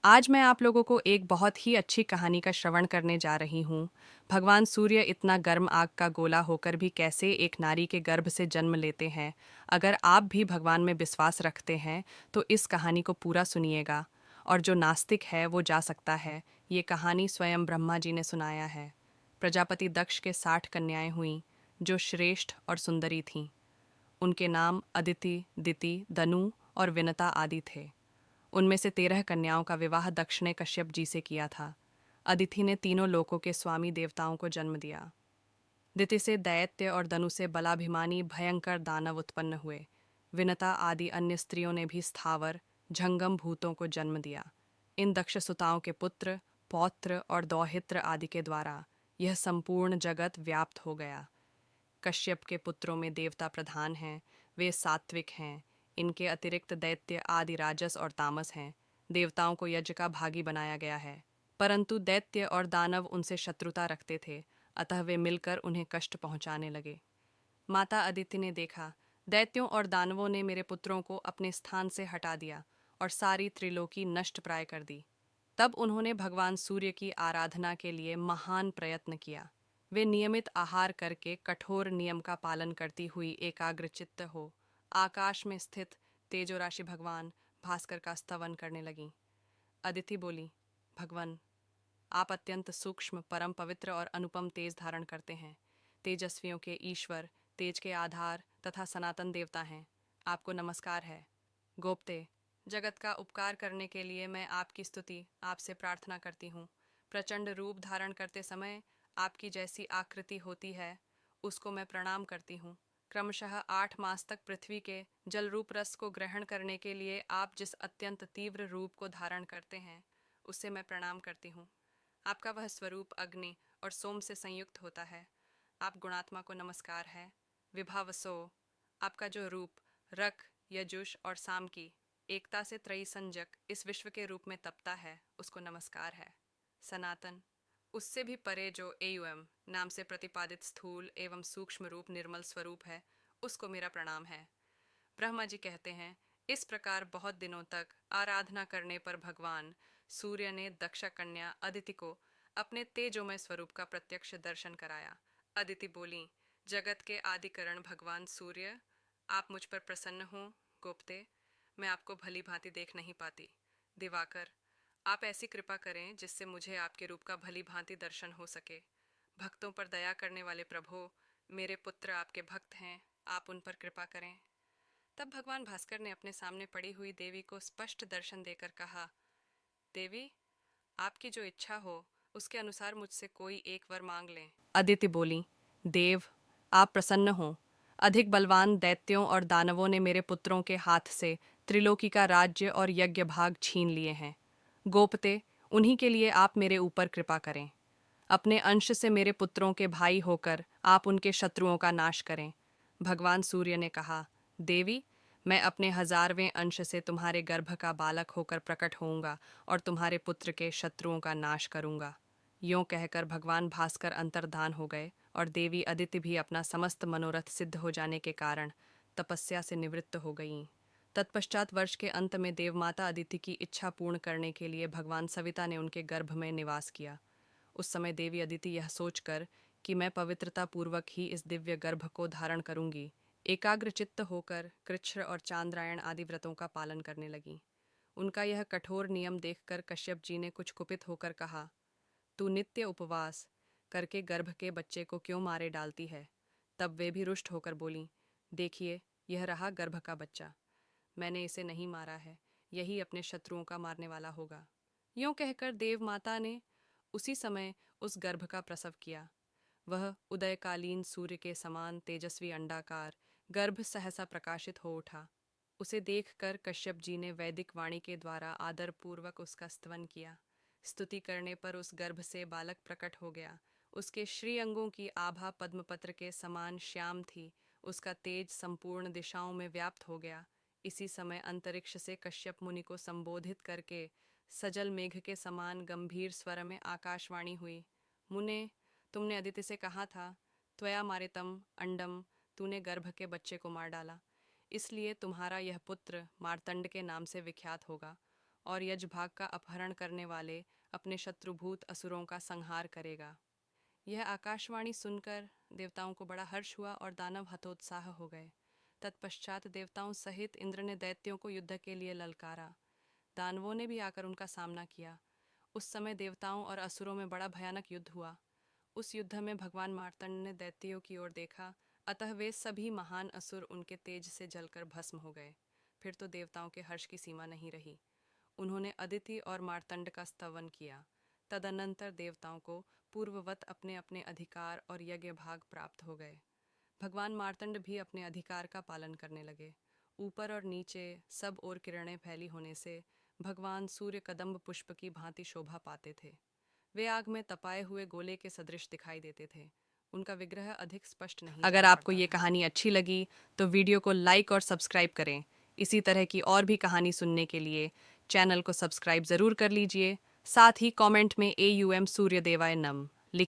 आज मैं आप लोगों को एक बहुत ही अच्छी कहानी का श्रवण करने जा रही हूँ। भगवान सूर्य इतना गर्म आग का गोला होकर भी कैसे एक नारी के गर्भ से जन्म लेते हैं। अगर आप भी भगवान में विश्वास रखते हैं तो इस कहानी को पूरा सुनिएगा। और जो नास्तिक है वो जा सकता है। ये कहानी स्वयं ब्रह्मा जी ने सुनाया है। प्रजापति दक्ष के 60 कन्याएं हुईं जो श्रेष्ठ और सुंदरी थीं। उनके नाम अदिति, दिति, दनु और विनता आदि थे। उनमें से 13 कन्याओं का विवाह दक्ष ने कश्यप जी से किया था। अदिति ने तीनों लोकों के स्वामी देवताओं को जन्म दिया। दिति से दैत्य और दनु से बलाभिमानी भयंकर दानव उत्पन्न हुए। विनता आदि अन्य स्त्रियों ने भी स्थावर झंगम भूतों को जन्म दिया। इन दक्ष सुताओं के पुत्र, पौत्र और दौहित्र आदि के द्वारा यह संपूर्ण जगत व्याप्त हो गया। कश्यप के पुत्रों में देवता प्रधान हैं। वे सात्विक हैं। इनके अतिरिक्त दैत्य आदि राजस और तामस हैं। देवताओं को यज्ञ का भागी बनाया गया है, परंतु दैत्य और दानव उनसे शत्रुता रखते थे, अतः वे मिलकर उन्हें कष्ट पहुंचाने लगे। माता अदिति ने देखा, दैत्यों और दानवों ने मेरे पुत्रों को अपने स्थान से हटा दिया और सारी त्रिलोकी नष्ट प्राय कर दी। तब उन्होंने भगवान सूर्य की आराधना के लिए महान प्रयत्न किया। वे नियमित आहार करके कठोर नियम का पालन करती हुई एकाग्रचित्त हो आकाश में स्थित तेजोराशि भगवान भास्कर का स्तवन करने लगीं। अदिति बोली, भगवान, आप अत्यंत सूक्ष्म, परम पवित्र और अनुपम तेज धारण करते हैं। तेजस्वियों के ईश्वर, तेज के आधार तथा सनातन देवता हैं। आपको नमस्कार है। गोप्ते, जगत का उपकार करने के लिए मैं आपकी स्तुति आपसे प्रार्थना करती हूँ। प्रचंड रूप धारण करते समय आपकी जैसी आकृति होती है उसको मैं प्रणाम करती हूँ। क्रमशः 8 मास तक पृथ्वी के जल रूप रस को ग्रहण करने के लिए आप जिस अत्यंत तीव्र रूप को धारण करते हैं उससे मैं प्रणाम करती हूँ। आपका वह स्वरूप अग्नि और सोम से संयुक्त होता है। आप गुणात्मा को नमस्कार है। विभावसो, आपका जो रूप रक, यजुष और साम की एकता से त्रयी संजक इस विश्व के रूप में तपता है उसको नमस्कार है। सनातन, उससे भी परे जो एयुएम नाम से प्रतिपादित स्थूल एवं सूक्ष्म रूप निर्मल स्वरूप है उसको मेरा प्रणाम है। ब्रह्मा जी कहते हैं, इस प्रकार बहुत दिनों तक आराधना करने पर भगवान सूर्य ने दक्षा कन्या अदिति को अपने तेजोमय स्वरूप का प्रत्यक्ष दर्शन कराया। अदिति बोली, जगत के आदिकरण भगवान सूर्य, आप मुझ पर प्रसन्न हो। गोप्ते, मैं आपको भली भांति देख नहीं पाती। दिवाकर, आप ऐसी कृपा करें जिससे मुझे आपके रूप का भली भांति दर्शन हो सके। भक्तों पर दया करने वाले प्रभु, मेरे पुत्र आपके भक्त हैं, आप उन पर कृपा करें। तब भगवान भास्कर ने अपने सामने पड़ी हुई देवी को स्पष्ट दर्शन देकर कहा, देवी, आपकी जो इच्छा हो उसके अनुसार मुझसे कोई एक वर मांग लें। अदिति बोली, देव, आप प्रसन्न हो। अधिक बलवान दैत्यों और दानवों ने मेरे पुत्रों के हाथ से त्रिलोकी का राज्य और यज्ञ भाग छीन लिए हैं। गोपते, उन्हीं के लिए आप मेरे ऊपर कृपा करें। अपने अंश से मेरे पुत्रों के भाई होकर आप उनके शत्रुओं का नाश करें। भगवान सूर्य ने कहा, देवी, मैं अपने 1000वें अंश से तुम्हारे गर्भ का बालक होकर प्रकट होऊंगा और तुम्हारे पुत्र के शत्रुओं का नाश करूंगा। यों कहकर भगवान भास्कर अंतर्धान हो गए और देवी अदिति भी अपना समस्त मनोरथ सिद्ध हो जाने के कारण तपस्या से निवृत्त हो गईं। तत्पश्चात वर्ष के अंत में देवमाता अदिति की इच्छा पूर्ण करने के लिए भगवान सविता ने उनके गर्भ में निवास किया। उस समय देवी अदिति यह सोचकर कि मैं पवित्रता पूर्वक ही इस दिव्य गर्भ को धारण करूंगी, एकाग्र चित्त होकर कृच्छ्र और चांद्रायण आदि व्रतों का पालन करने लगी। उनका यह कठोर नियम देखकर कश्यप जी ने कुछ कुपित होकर कहा, तू नित्य उपवास करके गर्भ के बच्चे को क्यों मारे डालती है। तब वे भी रुष्ट होकर बोलीं, देखिए, यह रहा गर्भ का बच्चा। मैंने इसे नहीं मारा है, यही अपने शत्रुओं का मारने वाला होगा। यों कहकर देव माता ने उसी समय उस गर्भ का प्रसव किया। वह उदयकालीन सूर्य के समान तेजस्वी अंडाकार गर्भ सहसा प्रकाशित हो उठा। उसे देखकर कश्यप जी ने वैदिक वाणी के द्वारा आदर पूर्वक उसका स्तवन किया। स्तुति करने पर उस गर्भ से बालक प्रकट हो गया। उसके श्री अंगों की आभा पद्मपत्र के समान श्याम थी। उसका तेज संपूर्ण दिशाओं में व्याप्त हो गया। इसी समय अंतरिक्ष से कश्यप मुनि को संबोधित करके सजल मेघ के समान गंभीर स्वर में आकाशवाणी हुई, मुने, तुमने अदिति से कहा था, त्वया मारितम अंडम, तूने गर्भ के बच्चे को मार डाला, इसलिए तुम्हारा यह पुत्र मार्तंड के नाम से विख्यात होगा और यजभाग का अपहरण करने वाले अपने शत्रुभूत असुरों का संहार करेगा। यह आकाशवाणी सुनकर देवताओं को बड़ा हर्ष हुआ और दानव हतोत्साह हो गए। तत्पश्चात देवताओं सहित इंद्र ने दैत्यों को युद्ध के लिए ललकारा। दानवों ने भी आकर उनका सामना किया। उस समय देवताओं और असुरों में बड़ा भयानक युद्ध हुआ। उस युद्ध में भगवान मार्तंड ने दैत्यों की ओर देखा, अतः वे सभी महान असुर उनके तेज से जलकर भस्म हो गए। फिर तो देवताओं के हर्ष की सीमा नहीं रही। उन्होंने अदिति और मार्तंड का स्तवन किया। तदनंतर देवताओं को पूर्ववत अपने अपने अधिकार और यज्ञ भाग प्राप्त हो गए। भगवान मार्तंड भी अपने अधिकार का पालन करने लगे। ऊपर और नीचे सब ओर किरणें फैली होने से भगवान सूर्य कदम्ब पुष्प की भांति शोभा पाते थे। वे आग में तपाए हुए गोले के सदृश दिखाई देते थे। उनका विग्रह अधिक स्पष्ट नहीं अगर जान आपको पड़ता ये था। कहानी अच्छी लगी तो वीडियो को लाइक और सब्सक्राइब करें। इसी तरह की और भी कहानी सुनने के लिए चैनल को सब्सक्राइब ज़रूर कर लीजिए। साथ ही कमेंट में AUM सूर्यदेवाय नम